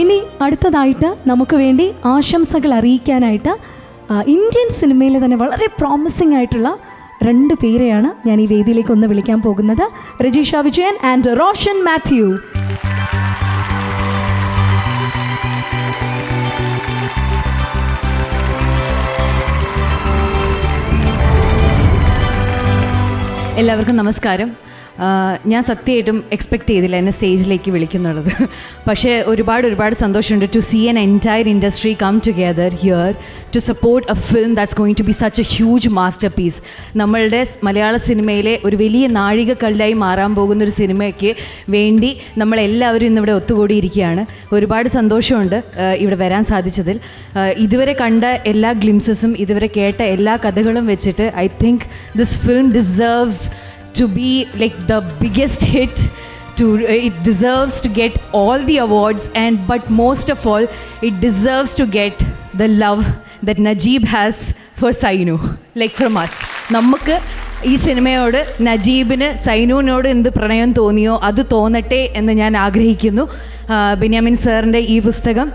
ഇനി അടുത്തതായിട്ട് നമുക്ക് വേണ്ടി ആശംസകൾ അറിയിക്കാനായിട്ട് ഇന്ത്യൻ സിനിമയിൽ തന്നെ വളരെ പ്രോമിസിംഗ് ആയിട്ടുള്ള 2 പേരെയാണ് ഞാൻ ഈ വേദിയിലേക്ക് ഒന്ന് വിളിക്കാൻ പോകുന്നത്. രജിഷ വിജയൻ ആൻഡ് റോഷൻ മാത്യു. എല്ലാവർക്കും നമസ്കാരം. ഞാൻ സത്യമായിട്ടും എക്സ്പെക്റ്റ് ചെയ്തില്ല എന്നെ സ്റ്റേജിലേക്ക് വിളിക്കുന്നുള്ളത്. പക്ഷേ ഒരുപാട് സന്തോഷമുണ്ട് to see an entire industry come together here to support a film that's going to be such a huge masterpiece. നമ്മളുടെ മലയാള സിനിമയിലെ ഒരു വലിയ നാഴികക്കല്ലായി മാറാൻ പോകുന്നൊരു സിനിമയ്ക്ക് വേണ്ടി നമ്മളെല്ലാവരും ഇന്നിവിടെ ഒത്തുകൂടിയിരിക്കുകയാണ്. ഒരുപാട് സന്തോഷമുണ്ട് ഇവിടെ വരാൻ സാധിച്ചതിൽ. ഇതുവരെ കണ്ട എല്ലാ ഗ്ലിംസസും ഇതുവരെ കേട്ട എല്ലാ കഥകളും വെച്ചിട്ട് I think this film deserves to be like the biggest hit. It deserves to get all the awards, but most of all it deserves to get the love that Najeeb has for Sainu, like from us. നമുക്ക് ഈ സിനിമയോട് നജീബിന് സൈനുവിനോട് എന്ത് പ്രണയം തോന്നിയോ അത് തോന്നട്ടെ എന്ന് ഞാൻ ആഗ്രഹിക്കുന്നു. ബെന്യാമിൻ സാറിൻ്റെ ഈ പുസ്തകം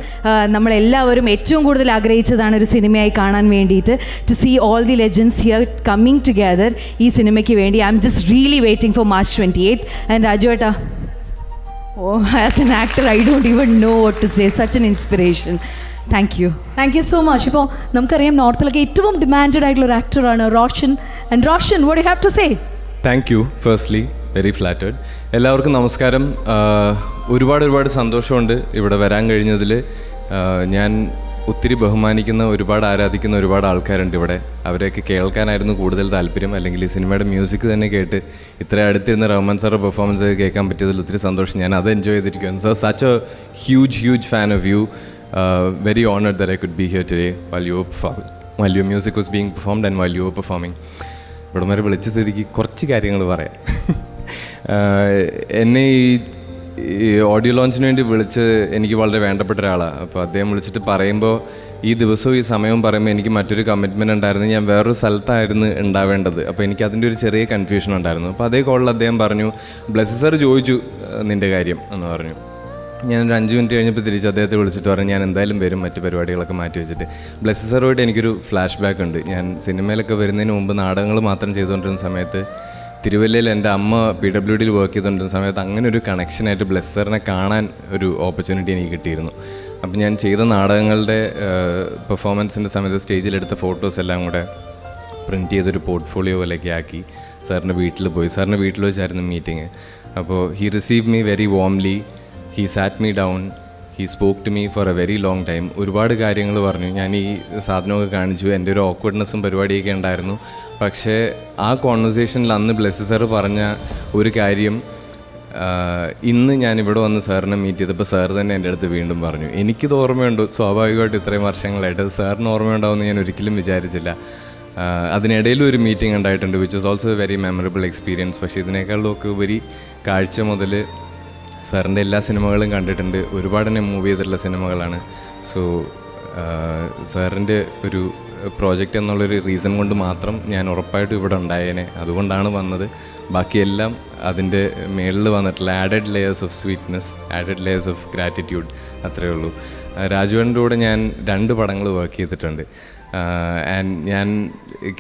നമ്മളെല്ലാവരും ഏറ്റവും കൂടുതൽ ആഗ്രഹിച്ചതാണ് ഒരു സിനിമയായി കാണാൻ വേണ്ടിയിട്ട്. To see all the legends here coming together ഈ സിനിമയ്ക്ക് വേണ്ടി I'm just really waiting for March 28. And Raju ഏട്ടാ, as an actor I don't even know what to say. Such an inspiration. Thank you so much. ഇപ്പോൾ നമുക്കറിയാം നോർത്തിലൊക്കെ ഏറ്റവും demanded ആയിട്ടുള്ള ഒരു ആക്ടറാണ് Roshan. And Roshan, what you have to say? Thank you. Firstly very flattered. എല്ലാവർക്കും നമസ്കാരം. ഒരുപാട് സന്തോഷമുണ്ട് ഇവിടെ വരാൻ കഴിഞ്ഞതിൽ. ഞാൻ ഒത്തിരി ബഹുമാനിക്കുന്ന, ആരാധിക്കുന്ന ഒരുപാട് ആൾക്കാരുണ്ട് ഇവിടെ. അവരെയൊക്കെ കേൾക്കാനായിരുന്നു കൂടുതൽ താല്പര്യം. അല്ലെങ്കിൽ ഈ സിനിമയുടെ മ്യൂസിക് തന്നെ കേട്ട് ഇത്ര അടുത്തിരുന്ന റഹ്മാൻ സാറുടെ പെർഫോമൻസ് കേൾക്കാൻ പറ്റിയതിൽ ഒത്തിരി സന്തോഷം. ഞാൻ അത് എൻജോയ് ചെയ്തിരിക്കുകയാണ്. So such a huge fan of you. Very honored that I could be here today while your music was being performed and while you were performing. ഇവിടെ വരെ വിളിച്ച സ്ഥിതിക്ക് കുറച്ച് കാര്യങ്ങൾ പറയാം. എന്നെ ഈ ഓഡിയോ ലോഞ്ചിന് വേണ്ടി വിളിച്ച് എനിക്ക് വളരെ വേണ്ടപ്പെട്ട ഒരാളാണ്. അപ്പോൾ അദ്ദേഹം വിളിച്ചിട്ട് പറയുമ്പോൾ ഈ ദിവസവും ഈ സമയവും പറയുമ്പോൾ എനിക്ക് മറ്റൊരു കമ്മിറ്റ്മെൻറ്റ് ഉണ്ടായിരുന്നു. ഞാൻ വേറൊരു സ്ഥലത്തായിരുന്നു ഉണ്ടാവേണ്ടത്. അപ്പോൾ എനിക്ക് അതിൻ്റെ ഒരു ചെറിയ കൺഫ്യൂഷൻ ഉണ്ടായിരുന്നു. അപ്പോൾ അതേ കോളിൽ അദ്ദേഹം പറഞ്ഞു, ബ്ലെസ്സി സാർ ചോദിച്ചു നിൻ്റെ കാര്യം എന്ന് പറഞ്ഞു. ഞാൻ ഒരു 5 മിനിറ്റ് കഴിഞ്ഞപ്പോൾ തിരിച്ച് അദ്ദേഹത്തെ വിളിച്ചിട്ട് പറഞ്ഞു ഞാൻ എന്തായാലും വരും, മറ്റു പരിപാടികളൊക്കെ മാറ്റി വെച്ചിട്ട്. ബ്ലെസ്സി സാറുമായിട്ട് എനിക്കൊരു ഫ്ലാഷ് ബാക്ക് ഉണ്ട്. ഞാൻ സിനിമയിലൊക്കെ വരുന്നതിന് മുമ്പ് നാടകങ്ങൾ മാത്രം ചെയ്തുകൊണ്ടിരുന്ന സമയത്ത് തിരുവല്ലയിൽ എൻ്റെ അമ്മ PWDയിൽ വർക്ക് ചെയ്തുകൊണ്ടിരുന്ന സമയത്ത് അങ്ങനെ ഒരു കണക്ഷനായിട്ട് ബ്ലെസ്സി സാറിനെ കാണാൻ ഒരു ഓപ്പർച്യൂണിറ്റി എനിക്ക് കിട്ടിയിരുന്നു. അപ്പം ഞാൻ ചെയ്ത നാടകങ്ങളുടെ പെർഫോമൻസിൻ്റെ സമയത്ത് സ്റ്റേജിലെടുത്ത ഫോട്ടോസ് എല്ലാം കൂടെ പ്രിൻറ്റ് ചെയ്തൊരു പോർട്ട്ഫോളിയോ പോലെയൊക്കെ ആക്കി സാറിൻ്റെ വീട്ടിൽ പോയി. സാറിൻ്റെ വീട്ടിൽ വെച്ചായിരുന്നു മീറ്റിംഗ്. അപ്പോൾ he receive me very warmly. He sat me down, he spoke to me for a very long time. ഒരുപാട് കാര്യങ്ങൾ പറഞ്ഞു. ഞാൻ ഈ സാധനമൊക്കെ കാണിച്ചു. എൻ്റെ ഒരു ഓക്വേർഡ്നെസ്സും പരിപാടിയൊക്കെ ഉണ്ടായിരുന്നു. പക്ഷേ ആ കോൺവെർസേഷനിൽ അന്ന് ബ്ലെസ്സി സാർ പറഞ്ഞ ഒരു കാര്യം ഇന്ന് ഞാനിവിടെ വന്ന് സാറിനെ മീറ്റ് ചെയ്തപ്പോൾ സാർ തന്നെ എൻ്റെ അടുത്ത് വീണ്ടും പറഞ്ഞു. എനിക്കിത് ഓർമ്മയുണ്ട്, സ്വാഭാവികമായിട്ട് ഇത്രയും വർഷങ്ങളായിട്ട് അത് സാറിന് ഓർമ്മയുണ്ടാവുമെന്ന് ഞാൻ ഒരിക്കലും വിചാരിച്ചില്ല. അതിനിടയിലും ഒരു മീറ്റിംഗ് ഉണ്ടായിട്ടുണ്ട് which was also A very memorable experience. പക്ഷേ ഇതിനേക്കാളൊക്കെ ഉപരി കാഴ്ച മുതൽ സാറിൻ്റെ എല്ലാ സിനിമകളും കണ്ടിട്ടുണ്ട്. ഒരുപാട് തന്നെ മൂവ് ചെയ്തിട്ടുള്ള സിനിമകളാണ്. സോ സാറിൻ്റെ ഒരു പ്രോജക്റ്റ് എന്നുള്ളൊരു റീസൺ കൊണ്ട് മാത്രം ഞാൻ ഉറപ്പായിട്ടും ഇവിടെ ഉണ്ടായേനെ. അതുകൊണ്ടാണ് വന്നത്. ബാക്കിയെല്ലാം അതിൻ്റെ മേളിൽ വന്നിട്ടുള്ള added layers of sweetness, added layers of gratitude, അത്രയേ ഉള്ളൂ. രാജുവേട്ടൻ്റെ കൂടെ ഞാൻ 2 പടങ്ങൾ വർക്ക് ചെയ്തിട്ടുണ്ട്. ആൻഡ് ഞാൻ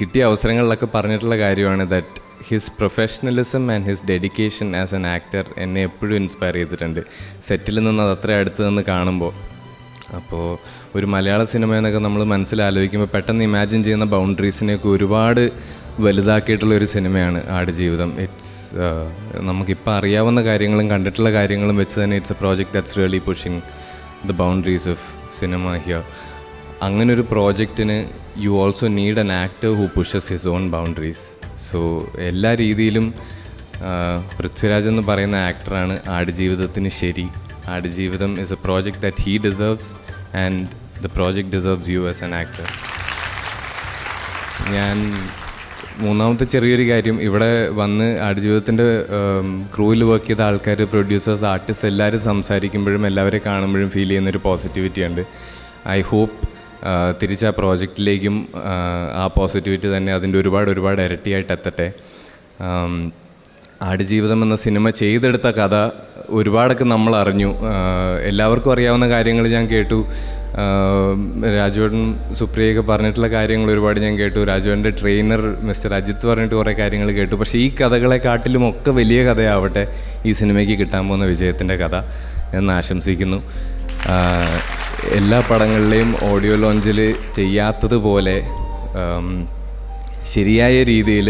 കിട്ടിയ അവസരങ്ങളിലൊക്കെ പറഞ്ഞിട്ടുള്ള കാര്യമാണ് that his professionalism and his dedication as an actor എന്നെ എപ്പോഴും ഇൻസ്പയർ ചെയ്തിട്ടുണ്ട്. സെറ്റിൽ നിന്ന് അത് അത്ര അടുത്ത് നിന്ന് കാണുമ്പോൾ. അപ്പോൾ ഒരു മലയാള സിനിമ എന്നൊക്കെ നമ്മൾ മനസ്സിലാലോചിക്കുമ്പോൾ പെട്ടെന്ന് ഇമാജിൻ ചെയ്യുന്ന ബൗണ്ടറീസിനെയൊക്കെ ഒരുപാട് വലുതാക്കിയിട്ടുള്ളൊരു സിനിമയാണ് ആടുജീവിതം. നമുക്കിപ്പോൾ അറിയാവുന്ന കാര്യങ്ങളും കണ്ടിട്ടുള്ള കാര്യങ്ങളും വെച്ച് തന്നെ it's a project that's really pushing the boundaries of cinema here. അങ്ങനൊരു പ്രോജക്റ്റിന് you also need an actor who pushes his own boundaries. So എല്ലാ രീതിയിലും പൃഥ്വിരാജ് എന്ന് പറയുന്ന ആക്ടറാണ് ആടുജീവിതത്തിന് ശരി. Aadujeevitham is a project that he deserves and the project deserves you as an actor. ഞാൻ മൂന്നാമത്തെ ചെറിയൊരു കാര്യം, ഇവിടെ വന്ന് ആടുജീവിതത്തിൻ്റെ ക്രൂവിൽ വർക്ക് ചെയ്ത ആൾക്കാർ, പ്രൊഡ്യൂസേഴ്സ്, ആർട്ടിസ്റ്റ് എല്ലാവരും സംസാരിക്കുമ്പോഴും എല്ലാവരെയും കാണുമ്പോഴും ഫീൽ ചെയ്യുന്നൊരു പോസിറ്റിവിറ്റി ഉണ്ട്. ഐ ഹോപ്പ് തിരിച്ച് ആ പ്രോജക്റ്റിലേക്കും ആ പോസിറ്റിവിറ്റി തന്നെ അതിൻ്റെ ഒരുപാട് ഇരട്ടിയായിട്ട് എത്തട്ടെ. ആടുജീവിതം എന്ന സിനിമ ചെയ്തെടുത്ത കഥ ഒരുപാടൊക്കെ നമ്മൾ അറിഞ്ഞു. എല്ലാവർക്കും അറിയാവുന്ന കാര്യങ്ങൾ ഞാൻ കേട്ടു. രാജുവേട്ടൻ സുപ്രിയൊക്കെ പറഞ്ഞിട്ടുള്ള കാര്യങ്ങൾ ഒരുപാട് ഞാൻ കേട്ടു. രാജുവേട്ടൻ്റെ ട്രെയിനർ മിസ്റ്റർ അജിത്ത് പറഞ്ഞിട്ട് കുറേ കാര്യങ്ങൾ കേട്ടു. പക്ഷേ ഈ കഥകളെക്കാട്ടിലും ഒക്കെ വലിയ കഥയാവട്ടെ ഈ സിനിമയ്ക്ക് കിട്ടാൻ പോകുന്ന വിജയത്തിൻ്റെ കഥ എന്ന് ആശംസിക്കുന്നു. എല്ലാ പടങ്ങളിലെയും ഓഡിയോ ലോഞ്ചിൽ ചെയ്യാത്തതുപോലെ ശരിയായ രീതിയിൽ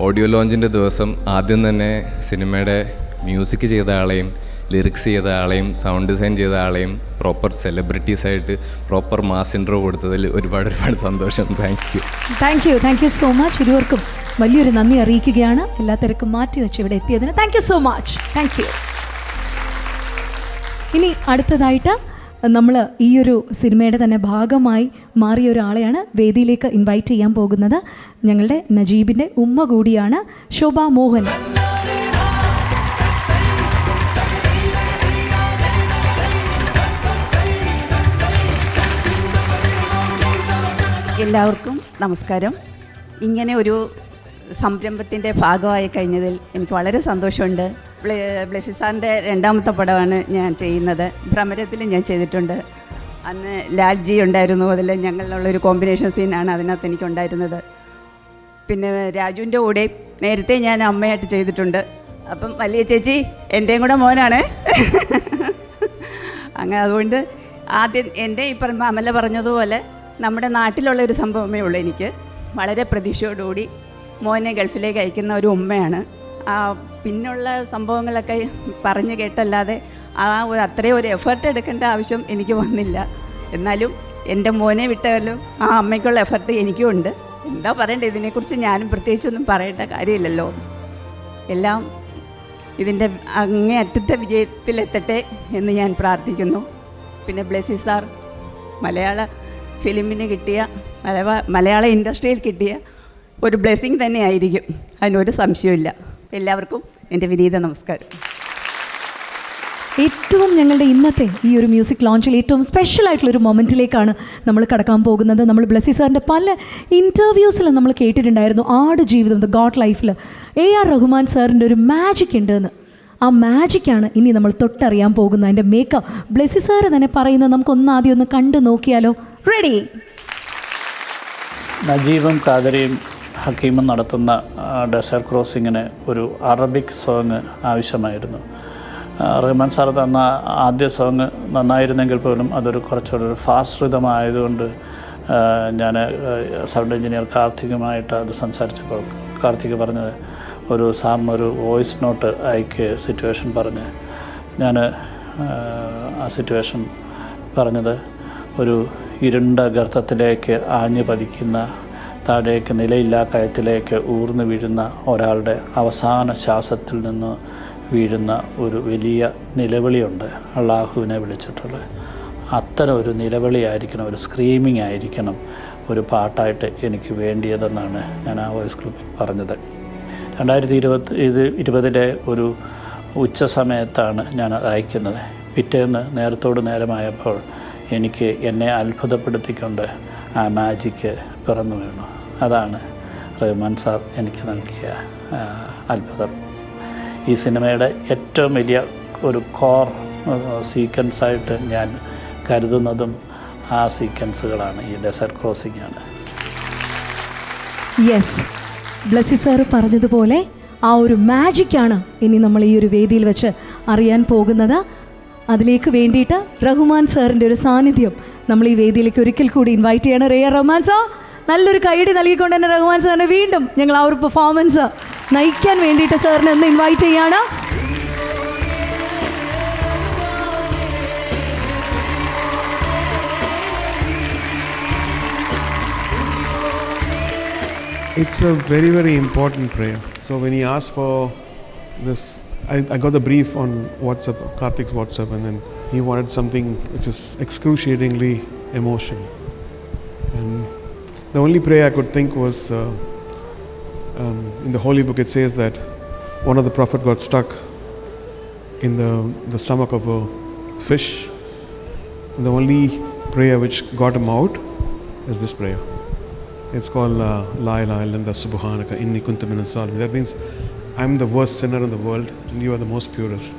ഓഡിയോ ലോഞ്ചിൻ്റെ ദിവസം ആദ്യം തന്നെ സിനിമയുടെ മ്യൂസിക് ചെയ്ത ആളെയും ലിറിക്സ് ചെയ്ത ആളെയും സൗണ്ട് ഡിസൈൻ ചെയ്ത ആളെയും പ്രോപ്പർ സെലിബ്രിറ്റീസായിട്ട് പ്രോപ്പർ മാസ് ഇൻട്രോ കൊടുത്തതിൽ ഒരുപാട് സന്തോഷം. Thank you so much. ഇരുവർക്കും വലിയൊരു നന്ദി അറിയിക്കുകയാണ്. എല്ലാ തിരക്കും മാറ്റി വെച്ച് ഇവിടെ എത്തിയതിന് thank you so much. Thank you. ഇനി അടുത്തതായിട്ട് നമ്മൾ ഈ ഒരു സിനിമയുടെ തന്നെ ഭാഗമായി മാറിയ ഒരാളെയാണ് വേദിയിലേക്ക് ഇൻവൈറ്റ് ചെയ്യാൻ പോകുന്നത്. ഞങ്ങളുടെ നജീബിൻ്റെ ഉമ്മ കൂടിയാണ് ശോഭ മോഹൻ. എല്ലാവർക്കും നമസ്കാരം. ഇങ്ങനെ ഒരു സംരംഭത്തിൻ്റെ ഭാഗമായി കഴിഞ്ഞതിൽ എനിക്ക് വളരെ സന്തോഷമുണ്ട്. ബ്ലെസ്സി സാറിൻ്റെ രണ്ടാമത്തെ പടമാണ് ഞാൻ ചെയ്യുന്നത്. ഭ്രമരത്തിൽ ഞാൻ ചെയ്തിട്ടുണ്ട്. അന്ന് ലാൽജി ഉണ്ടായിരുന്നു. അതിൽ ഞങ്ങളുള്ളൊരു കോമ്പിനേഷൻ സീനാണ് അതിനകത്ത് എനിക്കുണ്ടായിരുന്നത്. പിന്നെ രാജുവിൻ്റെ കൂടെ നേരത്തെ ഞാൻ അമ്മയായിട്ട് ചെയ്തിട്ടുണ്ട്. അപ്പം വലിയ ചേച്ചി എൻ്റെയും കൂടെ മോനാണ്. അങ്ങനെ അതുകൊണ്ട് ആദ്യം എൻ്റെ ഈ അമല പറഞ്ഞതുപോലെ നമ്മുടെ നാട്ടിലുള്ളൊരു സംഭവമേ ഉള്ളൂ. എനിക്ക് വളരെ പ്രതീക്ഷയോടുകൂടി മോനെ ഗൾഫിലേക്ക് അയക്കുന്ന ഒരു ഉമ്മയാണ്. പിന്നുള്ള സംഭവങ്ങളൊക്കെ പറഞ്ഞു കേട്ടല്ലാതെ അത്രയും ഒരു എഫർട്ട് എടുക്കേണ്ട ആവശ്യം എനിക്ക് വന്നില്ല. എന്നാലും എൻ്റെ മോനെ വിട്ടാലും ആ അമ്മയ്ക്കുള്ള എഫർട്ട് എനിക്കും ഉണ്ട്. എന്താ പറയണ്ടേ, ഇതിനെക്കുറിച്ച് ഞാനും പ്രത്യേകിച്ചൊന്നും പറയേണ്ട കാര്യമില്ലല്ലോ. എല്ലാം ഇതിൻ്റെ അങ്ങേയറ്റത്തെ വിജയത്തിലെത്തട്ടെ എന്ന് ഞാൻ പ്രാർത്ഥിക്കുന്നു. പിന്നെ ബ്ലെസ്സി സാർ മലയാള ഫിലിമിന് കിട്ടിയ മലയാള ഇൻഡസ്ട്രിയിൽ കിട്ടിയ ഒരു ബ്ലെസ്സിങ് തന്നെയായിരിക്കും, അതിനൊരു സംശയമില്ല. എല്ലാവർക്കും എൻ്റെ വിനീത നമസ്കാരം. ഏറ്റവും ഞങ്ങളുടെ ഇന്നത്തെ ഈ ഒരു മ്യൂസിക് ലോഞ്ചിൽ ഏറ്റവും സ്പെഷ്യൽ ആയിട്ടുള്ളൊരു മൊമെൻറ്റിലേക്കാണ് നമ്മൾ കടക്കാൻ പോകുന്നത്. നമ്മൾ ബ്ലെസ്സി സാറിൻ്റെ പല ഇൻ്റർവ്യൂസിൽ നമ്മൾ കേട്ടിട്ടുണ്ടായിരുന്നു ആടുജീവിതം ദ ഗോഡ് ലൈഫിൽ AR റഹ്മാൻ സാറിൻ്റെ ഒരു മാജിക് ഉണ്ടെന്ന്. ആ മാജിക്കാണ് ഇനി നമ്മൾ തൊട്ടറിയാൻ പോകുന്നത്. അതിൻ്റെ മേക്കപ്പ് ബ്ലെസ്സി സാറ് തന്നെ പറയുന്നത് നമുക്കൊന്നാദ്യം ഒന്ന് കണ്ടു നോക്കിയാലോ? റെഡി? നജീബും കാദരിയും ഹക്കീമും നടത്തുന്ന ഡെസേർട്ട് ക്രോസിങ്ങിന് ഒരു അറബിക് സോങ് ആവശ്യമായിരുന്നു. റഹ്മാൻ സാർ തന്ന ആദ്യ സോങ് നന്നായിരുന്നെങ്കിൽ പോലും അതൊരു കുറച്ചുകൂടെ ഒരു ഫാസ്റ്റ് റിതമായതുകൊണ്ട് ഞാൻ സൗണ്ട് എഞ്ചിനീയർ കാർത്തികുമായിട്ട് അത് സംസാരിച്ചപ്പോൾ കാർത്തിക് പറഞ്ഞത് ഒരു സാറിനൊരു വോയിസ് നോട്ട് അയക്ക് സിറ്റുവേഷൻ പറഞ്ഞ് ഞാൻ ആ സിറ്റുവേഷൻ പറഞ്ഞത് ഒരു ഇരുണ്ട ഗർത്തത്തിലേക്ക് ആഞ്ഞു പതിക്കുന്ന താഴേക്ക് നിലയില്ലാ കയത്തിലേക്ക് ഊർന്നു വീഴുന്ന ഒരാളുടെ അവസാന ശ്വാസത്തിൽ നിന്ന് വീഴുന്ന ഒരു വലിയ നിലവിളിയുണ്ട് അള്ളാഹുവിനെ വിളിച്ചിട്ടുള്ളത്. അത്തരം ഒരു നിലവിളിയായിരിക്കണം, ഒരു സ്ക്രീമിംഗ് ആയിരിക്കണം ഒരു പാട്ടായിട്ട് എനിക്ക് വേണ്ടിയതെന്നാണ് ഞാൻ ആ വോയിസ് ക്ലിപ്പിൽ പറഞ്ഞത്. 2020 ഒരു ഉച്ച സമയത്താണ് ഞാൻ അയക്കുന്നത്. പിറ്റേന്ന് നേരത്തോട് നേരമായപ്പോൾ എനിക്ക് എന്നെ അത്ഭുതപ്പെടുത്തിക്കൊണ്ട് ആ മാജിക്ക് പിറന്നു വീണു. അതാണ് റഹ്മാൻ സാർ എനിക്ക് നൽകിയ അത്ഭുതം. ഈ സിനിമയുടെ ഏറ്റവും വലിയ ഒരു കോർ സീക്വൻസായിട്ട് ഞാൻ കരുതുന്നതും ആ സീക്വൻസുകളാണ്, ഈ ഡെസേർട്ട് ക്രോസിംഗ് ആണ്. യെസ്, ബ്ലെസ്സി സാർ പറഞ്ഞതുപോലെ ആ ഒരു മാജിക്കാണ് ഇനി നമ്മൾ ഈ ഒരു വേദിയിൽ വെച്ച് അറിയാൻ പോകുന്നത്. അതിലേക്ക് വേണ്ടിയിട്ട് റഹ്മാൻ സാറിൻ്റെ ഒരു സാന്നിധ്യം നമ്മൾ ഈ വേദിയിലേക്ക് ഒരിക്കൽ കൂടി ഇൻവൈറ്റ് ചെയ്യണം. റഹ്മാൻ സാർ നല്ലൊരു കൈയടി നൽകിക്കൊണ്ട് തന്നെ റഹ്മാൻ സാറിനെ വീണ്ടും ഞങ്ങൾ ആ ഒരു പെർഫോമൻസ് നയിക്കാൻ വേണ്ടിയിട്ട് സാറിനെ ഒന്ന് ഇൻവൈറ്റ് ചെയ്യാണ്. It's a very, very important prayer. So when he asked for this, I got the brief on WhatsApp, Karthik's WhatsApp, and then he wanted something which is excruciatingly emotional. And the only prayer I could think was, in the Holy Book it says that one of the prophets got stuck in the stomach of a fish. And the only prayer which got him out is this prayer. It's called La ilaha illallah subhanaka inni kuntu minas zalimin. That means I'm the worst sinner in the world and you are the most purest.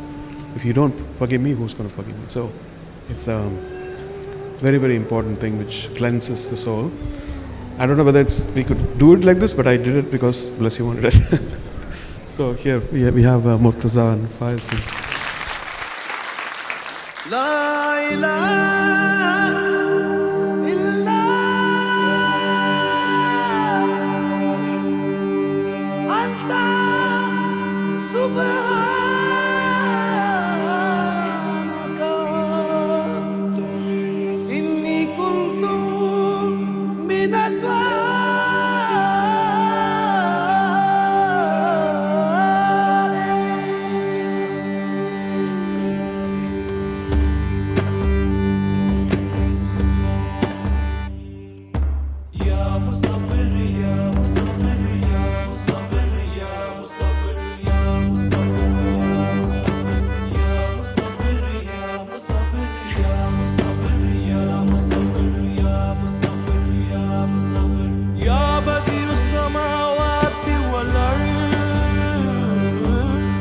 If you don't forgive me, who's going to forgive me? So it's a very, very important thing which cleanses the soul. I don't know whether we could do it like this, but I did it because Blessy wanted it. So here we have Murtaza and Faiz. La ilaha illa anta subhanaka inni kuntu minas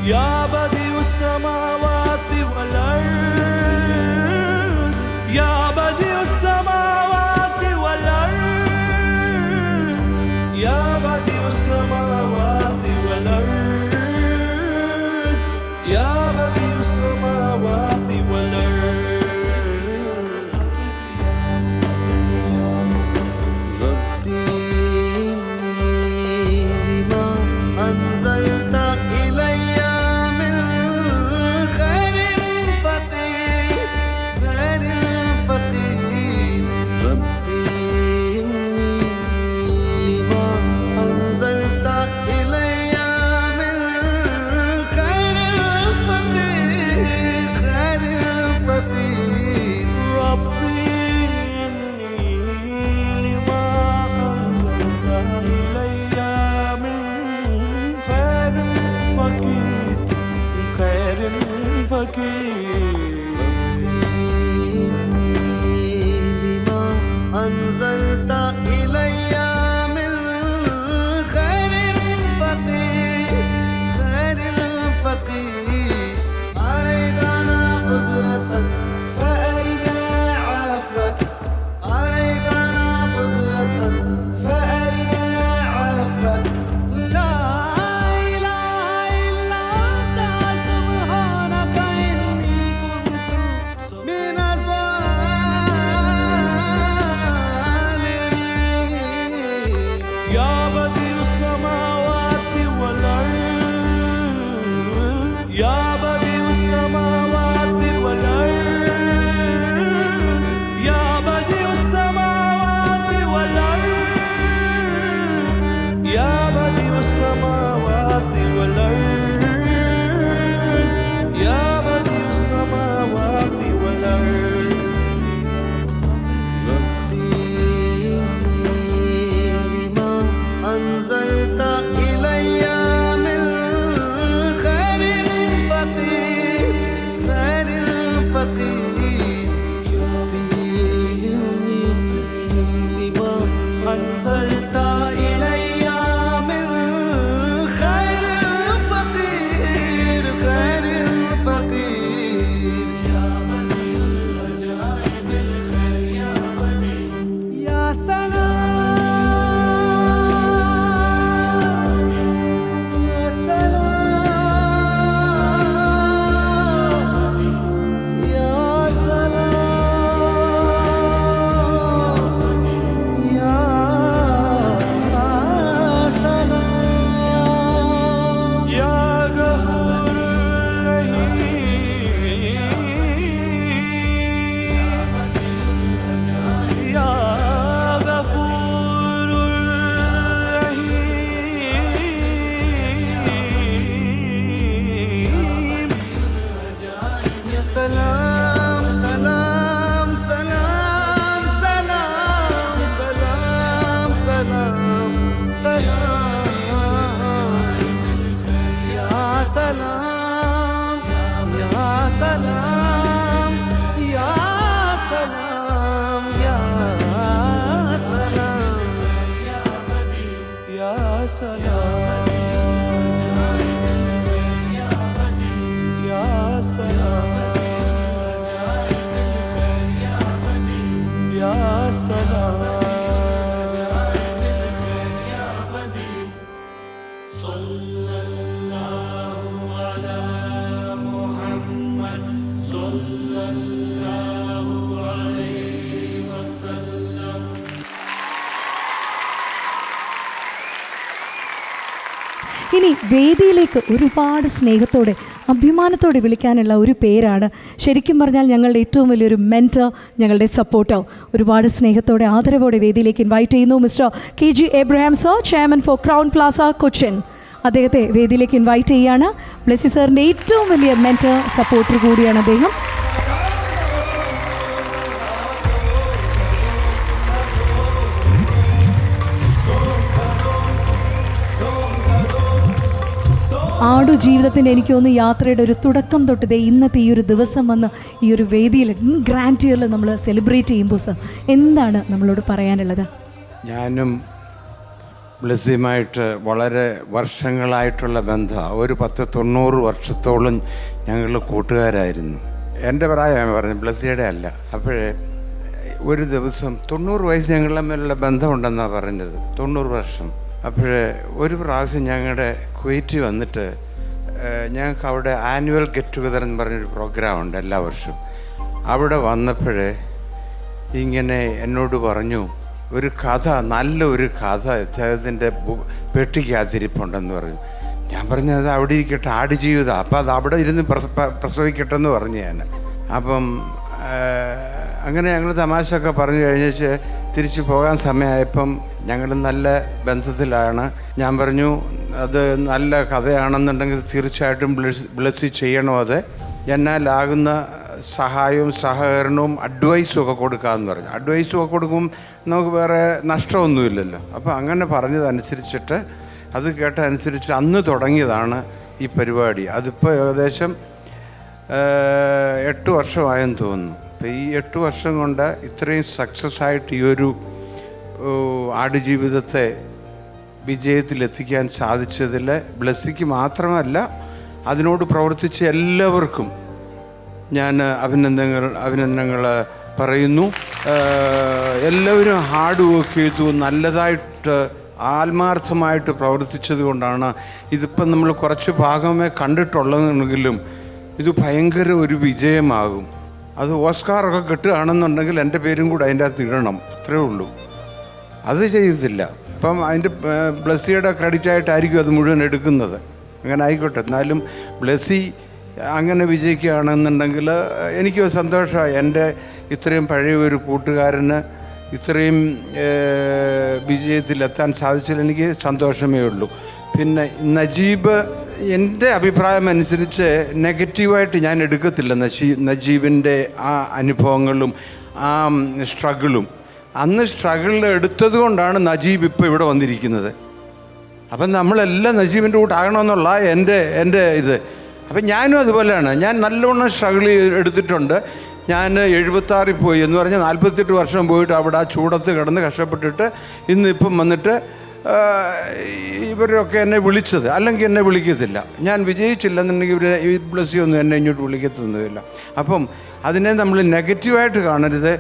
Ya badi'us samawati wal ard, Ya badi'us samawati wal ard, Ya badi'us samawati wal ard, Ya badi'us samawati wal ard. Rabbi lima anzalta ilayya أنزلت إلي من خير فقير خير فقير أريدنا قدرة فأرنا عافك أريدنا قدرة فأرنا عافك لا إله إلا أنت سبحانك إني كنت من Ya badi'us samawati wal ard, Ya badi'us samawati wal ard, Ya badi'us samawati wal ard, Ya badi'us samawati wal ard, Ya badi'us samawati wal ard. أنزلت إلي من خير فقير خير فقير لما أنزلت إلي من خير فقير خير فقير يا بديع العجائب الخير يا بديع يا سلام Salam, salam, salam, salam, salam, salam, salam. Ya salam, ya salam, ya salam, ya salam, ya salam. ഇനി വേദിയിലേക്ക് ഒരുപാട് സ്നേഹത്തോടെ അഭിമാനത്തോടെ വിളിക്കാനുള്ള ഒരു പേരാണ്, ശരിക്കും പറഞ്ഞാൽ ഞങ്ങളുടെ ഏറ്റവും വലിയൊരു മെൻറ്റർ, ഞങ്ങളുടെ സപ്പോർട്ടർ. ഒരുപാട് സ്നേഹത്തോടെ ആദരവോടെ വേദിയിലേക്ക് ഇൻവൈറ്റ് ചെയ്യുന്നു mister KG Abraham sir, chairman for Crowne Plaza Cochin. അദ്ദേഹത്തെ വേദിയിലേക്ക് ഇൻവൈറ്റ് ചെയ്യുകയാണ്. ബ്ലെസ്സി സാറിൻ്റെ ഏറ്റവും വലിയ മെൻറ്റർ, സപ്പോർട്ടർ കൂടിയാണ് അദ്ദേഹം. ആടുജീവിതത്തിൻ്റെ എനിക്ക് തോന്നുന്നു യാത്രയുടെ ഒരു തുടക്കം തൊട്ടതേ ഇന്നത്തെ ഈ ഒരു ദിവസം വന്ന് ഈ ഒരു വേദിയിൽ ഗ്രാൻഡ് ഇയറിൽ നമ്മൾ സെലിബ്രേറ്റ് ചെയ്യുമ്പോൾ സർ എന്താണ് നമ്മളോട് പറയാനുള്ളത്? ഞാനും ബ്ലെസ്സിയുമായിട്ട് വളരെ വർഷങ്ങളായിട്ടുള്ള ബന്ധമാണ്. ഒരു 90 വർഷത്തോളം ഞങ്ങൾ കൂട്ടുകാരായിരുന്നു. എൻ്റെ പ്രായം പറഞ്ഞു, ബ്ലെസ്സിയുടെ അല്ല. അപ്പോഴേ ഒരു ദിവസം 90 വയസ്സ് ഞങ്ങൾ തമ്മിലുള്ള ബന്ധമുണ്ടെന്നാണ് പറഞ്ഞത്, 90 വർഷം. അപ്പോഴേ ഒരു പ്രാവശ്യം ഞങ്ങളുടെ കുവൈറ്റ് വന്നിട്ട് ഞങ്ങൾക്ക് അവിടെ ആനുവൽ ഗെറ്റ് ടുഗദർ എന്ന് പറഞ്ഞൊരു പ്രോഗ്രാമുണ്ട് എല്ലാ വർഷവും. അവിടെ വന്നപ്പോഴേ ഇങ്ങനെ എന്നോട് പറഞ്ഞു, ഒരു കഥ, നല്ലൊരു കഥ അദ്ദേഹത്തിൻ്റെ പെട്ടിക്കകത്തിരിപ്പുണ്ടെന്ന് പറഞ്ഞു. ഞാൻ പറഞ്ഞത് അവിടെ ഇരിക്കട്ടെ, ആടുജീവിതം, അപ്പോൾ അത് അവിടെ ഇരുന്ന് പ്രസവിക്കട്ടെ എന്ന് പറഞ്ഞു ഞാൻ. അപ്പം അങ്ങനെ ഞങ്ങൾ തമാശയൊക്കെ പറഞ്ഞു കഴിഞ്ഞിട്ട് തിരിച്ചു പോകാൻ സമയമായപ്പം ഞങ്ങൾ നല്ല ബന്ധത്തിലാണ്. ഞാൻ പറഞ്ഞു, അത് നല്ല കഥയാണെന്നുണ്ടെങ്കിൽ തീർച്ചയായിട്ടും ബ്ലെസ്സി ചെയ്യണോ, അത് എന്നാലാകുന്ന സഹായവും സഹകരണവും അഡ്വൈസും ഒക്കെ കൊടുക്കാമെന്ന് പറഞ്ഞു. അഡ്വൈസും ഒക്കെ കൊടുക്കുമ്പം നമുക്ക് വേറെ നഷ്ടമൊന്നുമില്ലല്ലോ. അപ്പോൾ അങ്ങനെ പറഞ്ഞതനുസരിച്ചിട്ട്, അത് കേട്ടതനുസരിച്ച് അന്ന് തുടങ്ങിയതാണ് ഈ പരിപാടി. അതിപ്പോൾ ഏകദേശം 8 വർഷമായെന്ന് തോന്നുന്നു. അപ്പോൾ ഈ 8 വർഷം കൊണ്ട് ഇത്രയും സക്സസ് ആയിട്ട് ഈ ഒരു ആടുജീവിതത്തെ വിജയത്തിലെത്തിക്കാൻ സാധിച്ചതിൽ ബ്ലെസ്സിക്ക് മാത്രമല്ല, അതിനോട് പ്രവർത്തിച്ച എല്ലാവർക്കും ഞാൻ അഭിനന്ദനങ്ങൾ പറയുന്നു. എല്ലാവരും ഹാർഡ് വർക്ക് ചെയ്തു, നല്ലതായിട്ട് ആത്മാർത്ഥമായിട്ട് പ്രവർത്തിച്ചത് കൊണ്ടാണ് ഇതിപ്പം നമ്മൾ കുറച്ച് ഭാഗമേ കണ്ടിട്ടുള്ളതെങ്കിലും ഇത് ഭയങ്കര ഒരു വിജയമാകും. അത് ഓസ്കാറൊക്കെ കിട്ടുകയാണെന്നുണ്ടെങ്കിൽ എൻ്റെ പേരും കൂടെ അതിൻ്റെ അകത്ത് ഇടണം, അത്രേ ഉള്ളൂ. അത് ചെയ്തില്ല. അപ്പം അതിൻ്റെ ബ്ലെസ്സിയുടെ ക്രെഡിറ്റായിട്ടായിരിക്കും അത് മുഴുവൻ എടുക്കുന്നത്. അങ്ങനെ ആയിക്കോട്ടെ. എന്നാലും ബ്ലെസ്സി അങ്ങനെ വിജയിക്കുകയാണെന്നുണ്ടെങ്കിൽ എനിക്ക് സന്തോഷമായി. എൻ്റെ ഇത്രയും പഴയ ഒരു കൂട്ടുകാരന് ഇത്രയും വിജയത്തിലെത്താൻ സാധിച്ചതിൽ എനിക്ക് സന്തോഷമേ ഉള്ളൂ. പിന്നെ നജീബ്, എൻ്റെ അഭിപ്രായം അനുസരിച്ച് നെഗറ്റീവായിട്ട് ഞാൻ എടുക്കത്തില്ല നജീബിൻ്റെ ആ അനുഭവങ്ങളും ആ സ്ട്രഗിളും. അന്ന് സ്ട്രഗിൾ എടുത്തത് കൊണ്ടാണ് നജീബ് ഇപ്പോൾ ഇവിടെ വന്നിരിക്കുന്നത്. അപ്പം നമ്മളെല്ലാം നജീബിൻ്റെ കൂട്ടാകണമെന്നുള്ള എൻ്റെ ഇത്. അപ്പം ഞാനും അതുപോലെയാണ്. ഞാൻ നല്ലവണ്ണം സ്ട്രഗിൾ എടുത്തിട്ടുണ്ട്. ഞാൻ 76 പോയി എന്ന് പറഞ്ഞാൽ 48 വർഷം പോയിട്ട് അവിടെ ആ ചൂടത്ത് കിടന്ന് കഷ്ടപ്പെട്ടിട്ട് ഇന്നിപ്പം വന്നിട്ട് ഇവരൊക്കെ എന്നെ വിളിച്ചത്, അല്ലെങ്കിൽ എന്നെ വിളിക്കത്തില്ല. ഞാൻ വിജയിച്ചില്ലെന്നുണ്ടെങ്കിൽ ഇവർ ഈ ബ്ലെസ്സി ഒന്നും എന്നെ ഇങ്ങോട്ട് വിളിക്കത്തൊന്നുമില്ല. അപ്പം അതിനെ നമ്മൾ നെഗറ്റീവായിട്ട് കാണരുത്.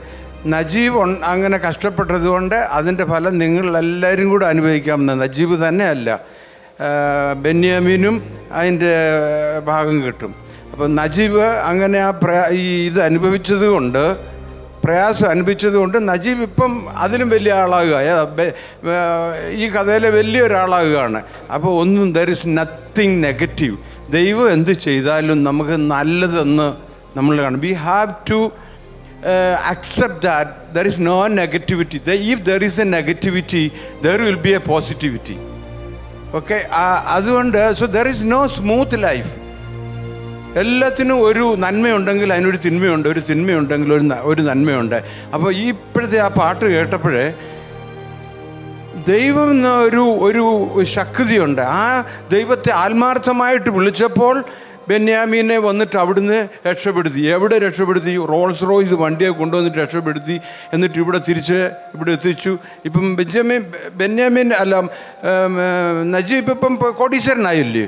നജീബ് അങ്ങനെ കഷ്ടപ്പെട്ടത് കൊണ്ട് അതിൻ്റെ ഫലം നിങ്ങളെല്ലാവരും കൂടെ അനുഭവിക്കാമെന്ന്. നജീബ് തന്നെയല്ല, ബെന്യാമീനും അതിൻ്റെ ഭാഗം കിട്ടും. അപ്പം നജീബ് അങ്ങനെ ഇത് അനുഭവിച്ചത് കൊണ്ട്, പ്രയാസം അനുഭവിച്ചത് കൊണ്ട് നജീബ് ഇപ്പം അതിലും വലിയ ആളാകുക, ഈ കഥയിലെ വലിയൊരാളാകുകയാണ്. അപ്പോൾ ഒന്നും ദർ ഇസ് നത്തിങ് നെഗറ്റീവ്. ദൈവം എന്ത് ചെയ്താലും നമുക്ക് നല്ലതെന്ന് നമ്മൾ കാണും. We have to accept that there is no negativity. If there is a negativity, there will be a positivity. Okay, അതുകൊണ്ട് so there is no smooth life. എല്ലാത്തിനും ഒരു നന്മയുണ്ടെങ്കിൽ അതിനൊരു തിന്മയുണ്ട്, ഒരു തിന്മയുണ്ടെങ്കിൽ ഒരു നന്മയുണ്ട്. അപ്പോൾ ഈ ഇപ്പോഴത്തെ ആ പാട്ട് കേട്ടപ്പോഴേ ദൈവം എന്ന ഒരു ശക്തിയുണ്ട്. ആ ദൈവത്തെ ആത്മാർത്ഥമായിട്ട് വിളിച്ചപ്പോൾ ബെന്യാമീനെ വന്നിട്ട് അവിടുന്ന് രക്ഷപ്പെടുത്തി. എവിടെ രക്ഷപ്പെടുത്തി? റോൾസ് റോയ്സ് വണ്ടിയെ കൊണ്ടുവന്നിട്ട് രക്ഷപ്പെടുത്തി. എന്നിട്ട് ഇവിടെ എത്തിച്ചു. ഇപ്പം ബെന്യാമീൻ അല്ല, നജീബ് ഇപ്പം കോടീശ്വരനായില്ലേ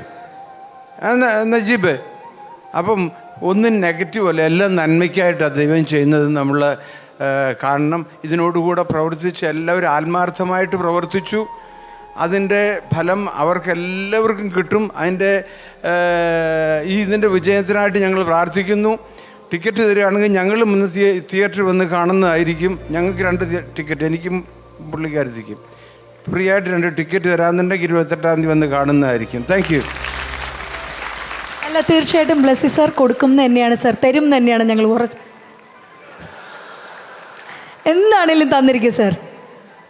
നജീബ്. അപ്പം ഒന്നും നെഗറ്റീവ് അല്ല, എല്ലാം നന്മയ്ക്കായിട്ടാണ് ദൈവം ചെയ്യുന്നത് നമ്മൾ കാണണം. ഇതിനോടുകൂടെ പ്രവർത്തിച്ച് എല്ലാവരും ആത്മാർത്ഥമായിട്ട് പ്രവർത്തിച്ചു. അതിൻ്റെ ഫലം അവർക്കെല്ലാവർക്കും കിട്ടും. അതിൻ്റെ ഇതിൻ്റെ വിജയത്തിനായിട്ട് ഞങ്ങൾ പ്രാർത്ഥിക്കുന്നു. ടിക്കറ്റ് തരികയാണെങ്കിൽ ഞങ്ങളും ഇന്ന് തിയേറ്ററിൽ വന്ന് കാണുന്നതായിരിക്കും. ഞങ്ങൾക്ക് 2 ടിക്കറ്റ്, എനിക്കും പുള്ളിക്കാരിക്കും ഫ്രീ ആയിട്ട് 2 ടിക്കറ്റ് തരാമെന്നുണ്ടെങ്കിൽ 28-ാം തീയതി വന്ന് കാണുന്നതായിരിക്കും. Thank you. അല്ല, തീർച്ചയായിട്ടും ബ്ലെസ്സി സാർ കൊടുക്കും തന്നെയാണ് സാർ, തരും തന്നെയാണ്. ഞങ്ങൾ എന്താണേലും തന്നിരിക്കും സാർ.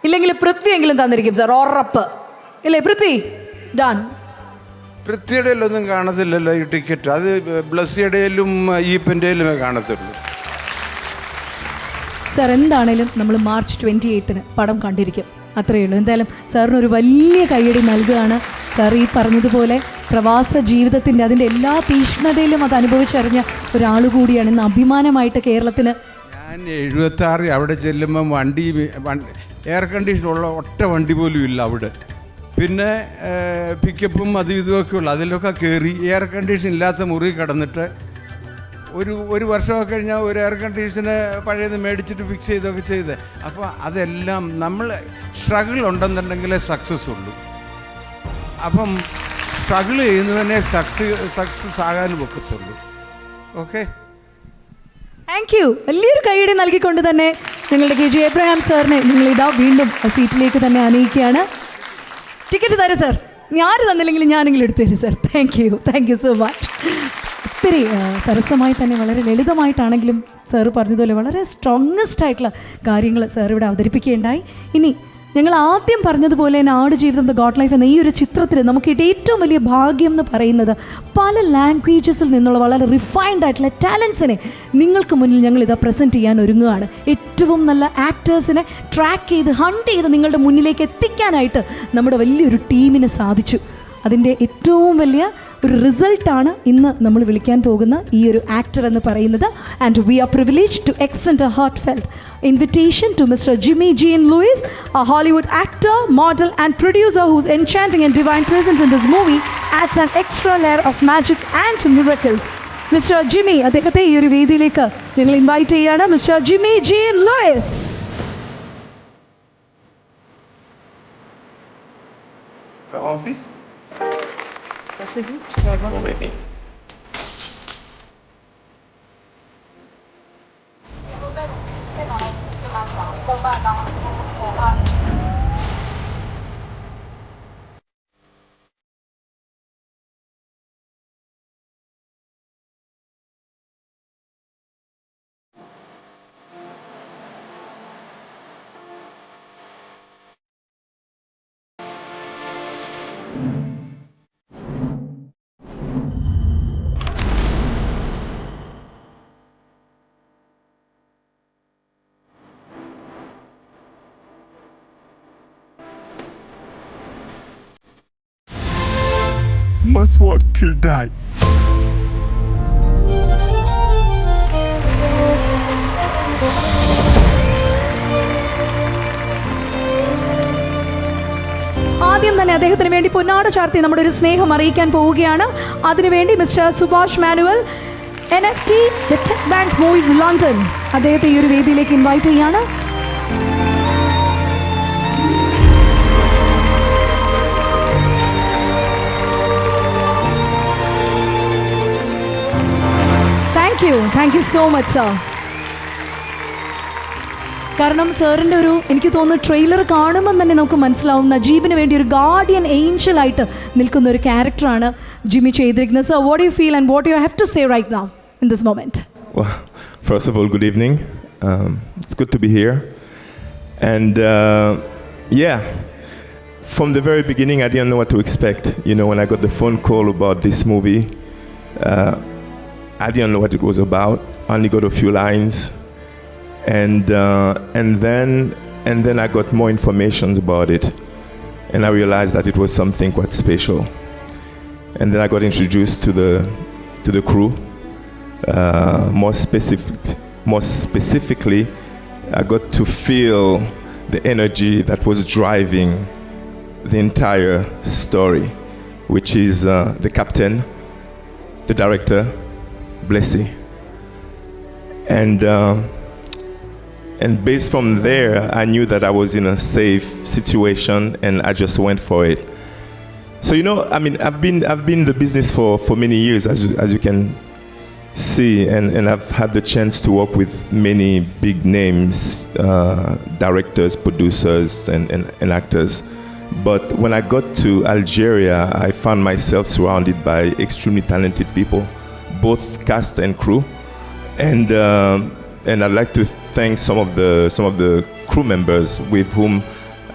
ഇല്ലെങ്കിൽ പൃഥ്വിയെങ്കിലും തന്നിരിക്കും സാർ, ഉറപ്പ്. ഇല്ലേ പൃഥ്വി? ഡൺ. പൃഥ്വിയുടെ ഒന്നും കാണത്തില്ലല്ലോ ഈ ടിക്കറ്റ്. അത് ബ്ലസ്സിയുടെയിലും ഈപ്പിൻ്റെയിലുമേ കാണത്തുള്ളൂ. സാർ എന്താണേലും നമ്മൾ മാർച്ച് 28-ന് പടം കണ്ടിരിക്കും, അത്രയേ ഉള്ളൂ. എന്തായാലും സാറിനൊരു വലിയ കയ്യടി നൽകുകയാണ്. സാർ ഈ പറഞ്ഞതുപോലെ പ്രവാസ ജീവിതത്തിൻ്റെ അതിൻ്റെ എല്ലാ തീക്ഷ്ണതയിലും അത് അനുഭവിച്ചറിഞ്ഞ ഒരാൾ കൂടിയാണ്. ഇന്ന് അഭിമാനമായിട്ട് കേരളത്തിന്. ഞാൻ 76 അവിടെ ചെല്ലുമ്പം വണ്ടി എയർ കണ്ടീഷനുള്ള ഒറ്റ വണ്ടി പോലും ഇല്ല അവിടെ. പിന്നെ പിക്കപ്പും അതും ഇതുമൊക്കെ ഉള്ളു. അതിലൊക്കെ കയറി എയർ കണ്ടീഷൻ ഇല്ലാത്ത മുറി കിടന്നിട്ട് ഒരു വർഷമൊക്കെ കഴിഞ്ഞാൽ ഒരു എയർ കണ്ടീഷന് പഴയത് മേടിച്ചിട്ട് ഫിക്സ് ചെയ്തൊക്കെ ചെയ്ത്. അപ്പോൾ അതെല്ലാം നമ്മൾ സ്ട്രഗിൾ ഉണ്ടെന്നുണ്ടെങ്കിലേ സക്സസ് ഉള്ളൂ. അപ്പം സ്ട്രഗിൾ ചെയ്യുന്നതിനെ സക്സസ് ആകാനും ഒക്കത്തുള്ളൂ. Okay, thank you. വലിയൊരു കൈയടി നൽകിക്കൊണ്ട് തന്നെ ഞങ്ങളുടെ KG എബ്രഹാം സാറിനെ നിങ്ങൾ ഇതാ വീണ്ടും സീറ്റിലേക്ക് തന്നെ അനയിക്കുകയാണ്. ടിക്കറ്റ് തരാം സാർ, ആര് തന്നില്ലെങ്കിലും ഞാനെങ്കിലും എടുത്തു തരും sir. Thank you so much. ഒത്തിരി സരസമായി തന്നെ വളരെ ലളിതമായിട്ടാണെങ്കിലും സാറ് പറഞ്ഞതുപോലെ വളരെ സ്ട്രോങ്ങസ്റ്റ് ആയിട്ടുള്ള കാര്യങ്ങൾ സാർ ഇവിടെ അവതരിപ്പിക്കുകയുണ്ടായി. ഇനി ഞങ്ങൾ ആദ്യം പറഞ്ഞതുപോലെ തന്നെ ആടുജീവിതം ദ ഗോഡ് ലൈഫ് എന്ന ഈ ഒരു ചിത്രത്തിൽ നമുക്ക് കിട്ടിയ ഏറ്റവും വലിയ ഭാഗ്യം എന്ന് പറയുന്നത് പല ലാംഗ്വേജസിൽ നിന്നുള്ള വളരെ റിഫൈൻഡ് ആയിട്ടുള്ള ടാലൻസിനെ നിങ്ങൾക്ക് മുന്നിൽ ഞങ്ങൾ ഇതാ പ്രസൻറ്റ് ചെയ്യാൻ ഒരുങ്ങുകയാണ്. ഏറ്റവും നല്ല ആക്ടേഴ്സിനെ ട്രാക്ക് ചെയ്ത് ഹണ്ട് ചെയ്ത് നിങ്ങളുടെ മുന്നിലേക്ക് എത്തിക്കാനായിട്ട് നമ്മുടെ വലിയൊരു ടീമിന് സാധിച്ചു. അതിൻ്റെ ഏറ്റവും വലിയ ഒരു റിസൾട്ടാണ് ഇന്ന് നമ്മൾ വിളിക്കാൻ പോകുന്ന ഈ ഒരു ആക്ടർ എന്ന് പറയുന്നത്. And we are privileged to extend a heartfelt invitation to Mr. Jimmy Jean Lewis, a Hollywood actor, model and producer whose enchanting and divine presence in this movie adds an extra layer of magic and miracles. Mr. Jimmy, അദ്ദേഹത്തെ ഈ ഒരു വേദിയിലേക്ക് ഞങ്ങൾ invite ചെയ്യാണ്. Mr. Jimmy Jean Lewis. Office? Must work till die. ആദ്യം തന്നെ അദ്ദേഹത്തിന് വേണ്ടി പൊന്നാട ചാർത്തി നമ്മുടെ ഒരു സ്നേഹം അറിയിക്കാൻ പോവുകയാണ്. അതിനുവേണ്ടി Mr Subhash Manuel NFT the tech bank movies London അദ്ദേഹത്തെ ഈ ഒരു വേദിയിലേക്ക് ഇൻവൈറ്റ് ചെയ്യാണ്. Thank you so much sir. കാരണം സാറിൻ്റെ ഒരു എനിക്ക് തോന്നുന്നു ട്രെയിലർ കാണുമ്പം തന്നെ നമുക്ക് മനസ്സിലാവും നജീബിന് വേണ്ടി ഒരു ഗാർഡിയൻ ഏഞ്ചൽ ആയിട്ട് നിൽക്കുന്ന ഒരു ക്യാരക്ടറാണ് ജിമ്മി ചെയ്തിരിക്കുന്നത്. Sir, what you feel and what you have to say right now in this moment? First of all, good evening. It's good to be here. And yeah, from the very beginning, I didn't know what to expect. You know, when I got the phone call about this movie, I didn't know what it was about. I only got a few lines, and then I got more information about it, and I realized that it was something quite special. And then I got introduced to the crew. More specifically, I got to feel the energy that was driving the entire story, which is the captain, the director, Blessy, and And based from there, I knew that I was in a safe situation, and I just went for it. So I've been in the business for many years, as you can see, and I've had the chance to work with many big names, directors, producers, and actors. But when I got to Algeria, I found myself surrounded by extremely talented people, both cast and crew, and I'd like to thank some of the crew members with whom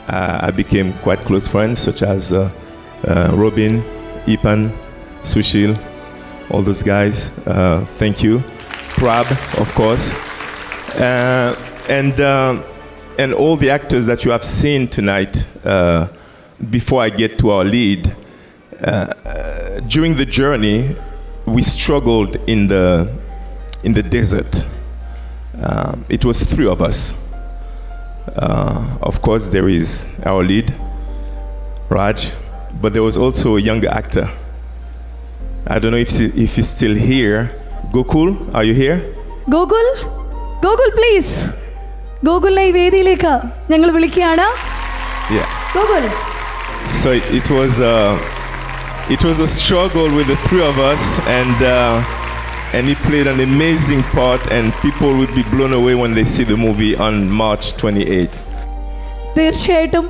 I became quite close friends, such as Robin, Ipan, Sushil, all those guys. Thank you, Prab, of course, and all the actors that you have seen tonight. Before I get to our lead, during the journey, we struggled in the desert. It was 3 of us. Of course, there is our lead, Raj, but there was also a younger actor. I don't know if he's still here. Gokul, are you here? Gokul please. ഗോകുലിനെ ഈ വേദിയിലേക്ക് ഞങ്ങൾ വിളിക്കുകയാണ്. Yeah. Gokul. So it was a struggle with the 3 of us, and he played an amazing part, and people will be blown away when they see the movie on March 28th. തീർച്ചയായിട്ടും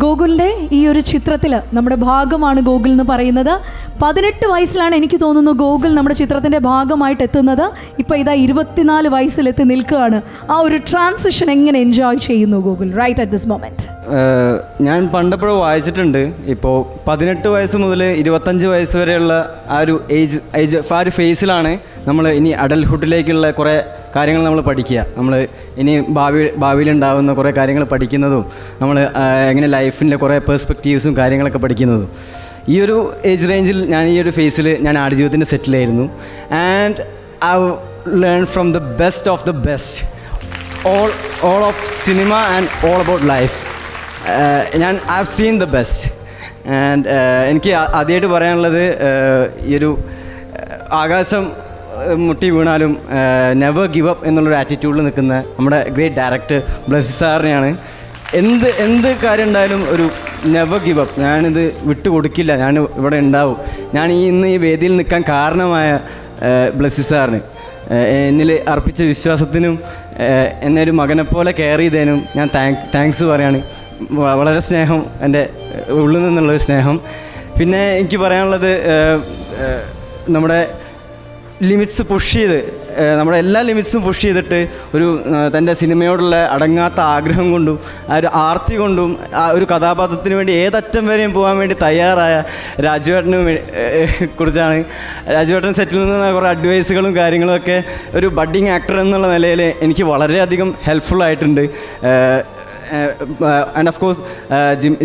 ഗോകുലിൻ്റെ ഈ ഒരു ചിത്രത്തിൽ നമ്മുടെ ഭാഗമാണ് ഗോകുൽ എന്ന് പറയുന്നത്. 18 വയസ്സിലാണ് എനിക്ക് തോന്നുന്നു ഗോകുൽ നമ്മുടെ ചിത്രത്തിൻ്റെ ഭാഗമായിട്ട് എത്തുന്നത്. ഇപ്പോൾ ഇതാ 24 വയസ്സിലെത്തി നിൽക്കുകയാണ്. ആ ഒരു ട്രാൻസിഷൻ എങ്ങനെ എൻജോയ് ചെയ്യുന്നു Gokul right at this moment? ഞാൻ പണ്ടെപ്പോഴും വായിച്ചിട്ടുണ്ട്, ഇപ്പോൾ 18 വയസ്സ് മുതൽ 25 വയസ്സ് വരെയുള്ള ആ ഒരു ആ ഒരു ഫേസിലാണ് നമ്മൾ ഇനി അഡൽഹുഡിലേക്കുള്ള കുറേ കാര്യങ്ങൾ നമ്മൾ പഠിക്കുക. നമ്മൾ ഇനി ഭാവിയിലുണ്ടാകുന്ന കുറേ കാര്യങ്ങൾ പഠിക്കുന്നതും നമ്മൾ എങ്ങനെ ലൈഫിൻ്റെ കുറേ പെർസ്പെക്റ്റീവ്സും കാര്യങ്ങളൊക്കെ പഠിക്കുന്നതും. ഈ ഒരു ഏജ് റേഞ്ചിൽ ഞാൻ ഈ ഒരു ഫേസിൽ ഞാൻ ആടുജീവിതത്തിൻ്റെ സെറ്റിലായിരുന്നു. And I learn from the best of the best all of cinema and all about life. ഞാൻ I have seen the best. And എനിക്ക് ആദ്യമായിട്ട് പറയാനുള്ളത്, ഈ ഒരു ആകാശം മുട്ടി വീണാലും നെവർ ഗിവ് അപ്പ് എന്നുള്ളൊരു ആറ്റിറ്റ്യൂഡിൽ നിൽക്കുന്ന നമ്മുടെ ഗ്രേറ്റ് ഡയറക്ടർ ബ്ലസ്സി സാറിനെയാണ്. എന്ത് കാര്യം ഉണ്ടായാലും ഒരു നെവർ ഗിവ് അപ്പ്, ഞാനിത് വിട്ടുകൊടുക്കില്ല, ഞാൻ ഇവിടെ ഉണ്ടാവും. ഞാൻ ഇന്ന് ഈ വേദിയിൽ നിൽക്കാൻ കാരണമായ ബ്ലസ്സി സാറിന്, എന്നിൽ അർപ്പിച്ച വിശ്വാസത്തിനും എന്നെ ഒരു മകനെ പോലെ കെയർ ചെയ്തതിനും ഞാൻ താങ്ക്സ് പറയാണ്. വളരെ സ്നേഹം, എൻ്റെ ഉള്ളിൽ നിന്നുള്ളൊരു സ്നേഹം. പിന്നെ എനിക്ക് പറയാനുള്ളത്, നമ്മുടെ ലിമിറ്റ്സ് പുഷ് ചെയ്ത്, നമ്മുടെ എല്ലാ ലിമിറ്റ്സും പുഷ് ചെയ്തിട്ട് ഒരു തൻ്റെ സിനിമയോടുള്ള അടങ്ങാത്ത ആഗ്രഹം കൊണ്ടും ആ ഒരു ആർത്തി കൊണ്ടും ആ ഒരു കഥാപാത്രത്തിന് വേണ്ടി ഏതറ്റം വരെയും പോകാൻ വേണ്ടി തയ്യാറായ രാജുവേട്ടനെ കുറിച്ചാണ്. രാജുവേട്ടൻ സെറ്റിൽ നിന്ന് കുറേ അഡ്വൈസുകളും കാര്യങ്ങളുമൊക്കെ ഒരു ബഡ്ഡിങ് ആക്ടർ എന്നുള്ള നിലയിൽ എനിക്ക് വളരെയധികം ഹെൽപ്ഫുള്ളായിട്ടുണ്ട്. ആൻഡ് ഓഫ് കോഴ്സ്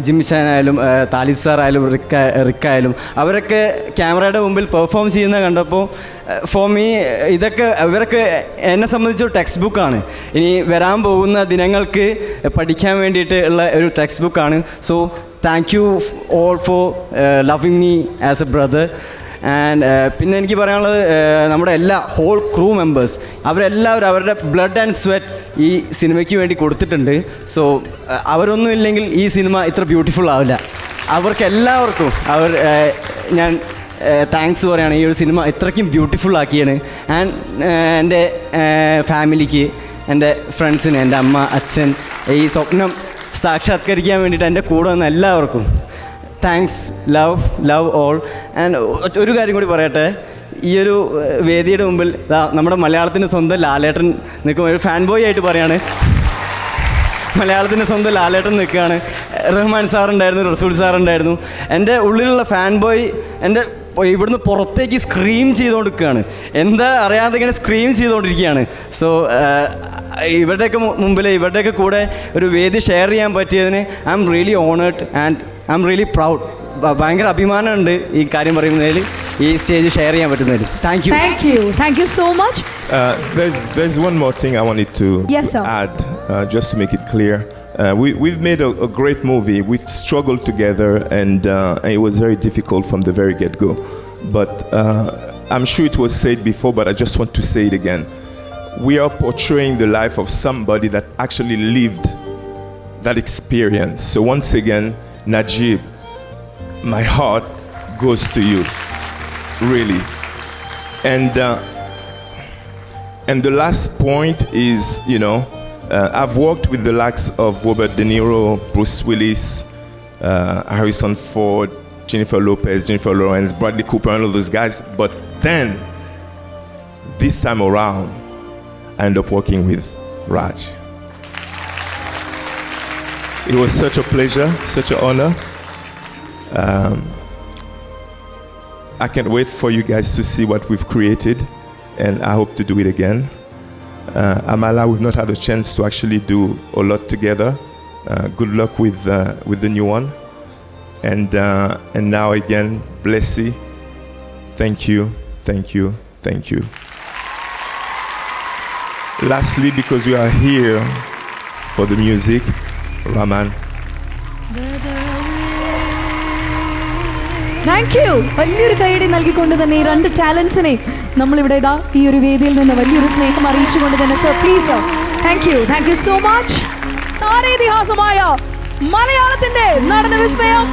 ജിംഷാനായാലും താലിബ് സാറായാലും റിക്കായാലും അവരൊക്കെ ക്യാമറയുടെ മുമ്പിൽ പെർഫോം ചെയ്യുന്നത് കണ്ടപ്പോൾ ഫോർ മീ ഇവരൊക്കെ എന്നെ സംബന്ധിച്ച് ഒരു ടെക്സ്റ്റ് ബുക്കാണ്. ഇനി വരാൻ പോകുന്ന ദിനങ്ങൾക്ക് പഠിക്കാൻ വേണ്ടിയിട്ട് ഉള്ള ഒരു ടെക്സ്റ്റ് ബുക്കാണ്. So thank you all for loving me as A brother. And പിന്നെ എനിക്ക് പറയാനുള്ളത്, നമ്മുടെ എല്ലാ ഹോൾ ക്രൂ മെമ്പേഴ്സ് അവരെല്ലാവരും അവരുടെ ബ്ലഡ് ആൻഡ് സ്വെറ്റ് ഈ സിനിമയ്ക്ക് വേണ്ടി കൊടുത്തിട്ടുണ്ട്. സോ അവരൊന്നും ഇല്ലെങ്കിൽ ഈ സിനിമ ഇത്ര ബ്യൂട്ടിഫുൾ ആവില്ല. അവർക്കെല്ലാവർക്കും ഞാൻ താങ്ക്സ് പറയുകയാണ്. ഈ ഒരു സിനിമ ഇത്രയ്ക്കും ബ്യൂട്ടിഫുൾ ആക്കിയാണ്. ആൻഡ് എൻ്റെ ഫാമിലിക്ക്, എൻ്റെ ഫ്രണ്ട്സിന്, എൻ്റെ അമ്മ അച്ഛൻ, ഈ സ്വപ്നം സാക്ഷാത്കരിക്കാൻ വേണ്ടിയിട്ട് എൻ്റെ കൂടെ വന്ന എല്ലാവർക്കും താങ്ക്സ്, ലവ് ഓൾ. ആൻഡ് ഒരു കാര്യം കൂടി പറയട്ടെ, ഈ ഒരു വേദിയുടെ മുമ്പിൽ നമ്മുടെ മലയാളത്തിൻ്റെ സ്വന്തം ലാലേട്ടൻ നിൽക്കുമ്പോൾ ഒരു ഫാൻ ബോയ് ആയിട്ട് പറയാണ്, മലയാളത്തിൻ്റെ സ്വന്തം ലാലേട്ടൻ നിൽക്കുകയാണ്. റഹ്മാൻ സാറുണ്ടായിരുന്നു, റസൂൽ സാറുണ്ടായിരുന്നു. എൻ്റെ ഉള്ളിലുള്ള ഫാൻ ബോയ് എൻ്റെ ഇവിടുന്ന് പുറത്തേക്ക് സ്ക്രീം ചെയ്തുകൊണ്ടിരിക്കുകയാണ്. എന്താ അറിയാതെ ഇങ്ങനെ സ്ക്രീം ചെയ്തുകൊണ്ടിരിക്കുകയാണ്. സോ ഇവരുടെയൊക്കെ മുമ്പിൽ ഇവരുടെയൊക്കെ കൂടെ ഒരു വേദി ഷെയർ ചെയ്യാൻ പറ്റിയതിന് I'm really honoured and I'm really proud. ഭയങ്കര അഭിമാനമുണ്ട് ഈ കാര്യം പറയുന്നതിൽ, ഈ സ്റ്റേജ് ഷെയർ ചെയ്യാൻ പറ്റുന്നതിൽ. Thank you so much. There's one more thing I wanted to add, just to make it clear. We've made a great movie. We've struggled together, and it was very difficult from the very get-go. But I'm sure it was said before, but I just want to say it again. we are portraying the life of somebody that actually lived that experience. So once again, Najib, my heart goes to you, really. And the last point is, I've worked with the likes of Robert De Niro, Bruce Willis, Harrison Ford, Jennifer Lopez, Jennifer Lawrence, Bradley Cooper, and all those guys. But then, this time around, I ended up working with Raj. It was such a pleasure, such an honor. I can't wait for you guys to see what we've created, and I hope to do it again. Amala, we've not had a chance to actually do a lot together. Good luck with the new one. And now again, Blessy, thank you, thank you, thank you. Lastly, because we are here for the music, Rahman. Thank you. വലിയൊരു കൈയടി നൽകിക്കൊണ്ട് തന്നെ ഈ രണ്ട് ടാലൻസിനെ നമ്മളിവിടെ ഇതാ ഈ ഒരു വേദിയിൽ നിന്ന് വലിയൊരു സ്നേഹം അറിയിച്ചുകൊണ്ട് തന്നെ sir please sir. Thank you so much. താരേതിഹാസമായ മലയാളത്തിന്റെ നടന വിസ്മയം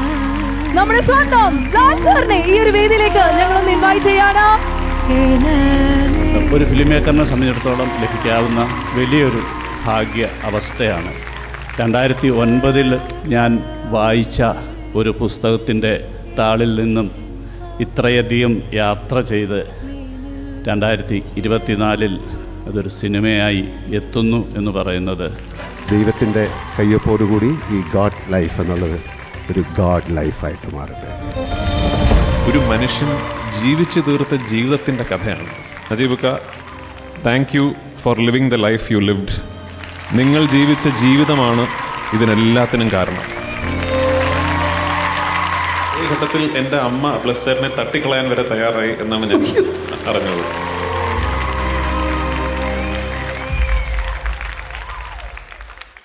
നമ്മുടെ സ്വന്തം ലാൽ സാറിനെ ഈ ഒരു വേദിയിലേക്ക് ഞങ്ങളൊന്ന് ഇൻവൈറ്റ് ചെയ്യാണ്. ഒരു ഫിലിം മേക്കറിനെ സംബന്ധിച്ചിടത്തോളം ലഭിക്കാവുന്ന വലിയൊരു ഭാഗ്യ അവസ്ഥയാണ്. 2009 ഞാൻ വായിച്ച ഒരു പുസ്തകത്തിൻ്റെ താളിൽ നിന്നും ഇത്രയധികം യാത്ര ചെയ്ത് 2024 അതൊരു സിനിമയായി എത്തുന്നു എന്ന് പറയുന്നത് ദൈവത്തിൻ്റെ കയ്യൊപ്പോടുകൂടി ഈ ഗോഡ് ലൈഫ് എന്നുള്ളത് ഒരു ഗോഡ് ലൈഫായിട്ട് മാറട്ടെ. ഒരു മനുഷ്യൻ ജീവിച്ചു തീർത്ത ജീവിതത്തിൻ്റെ കഥയാണ്. നജീബക്ക, thank you for living the life you lived. നിങ്ങൾ ജീവിച്ച ജീവിതമാണ് ഇതിനെല്ലാത്തിനും കാരണം. ഈ ഘട്ടത്തിൽ എൻ്റെ അമ്മ ബ്ലസ്സറിനെ തട്ടിക്കളയാൻ വരെ തയ്യാറായി എന്നാണ് ഞാൻ അറിഞ്ഞത്.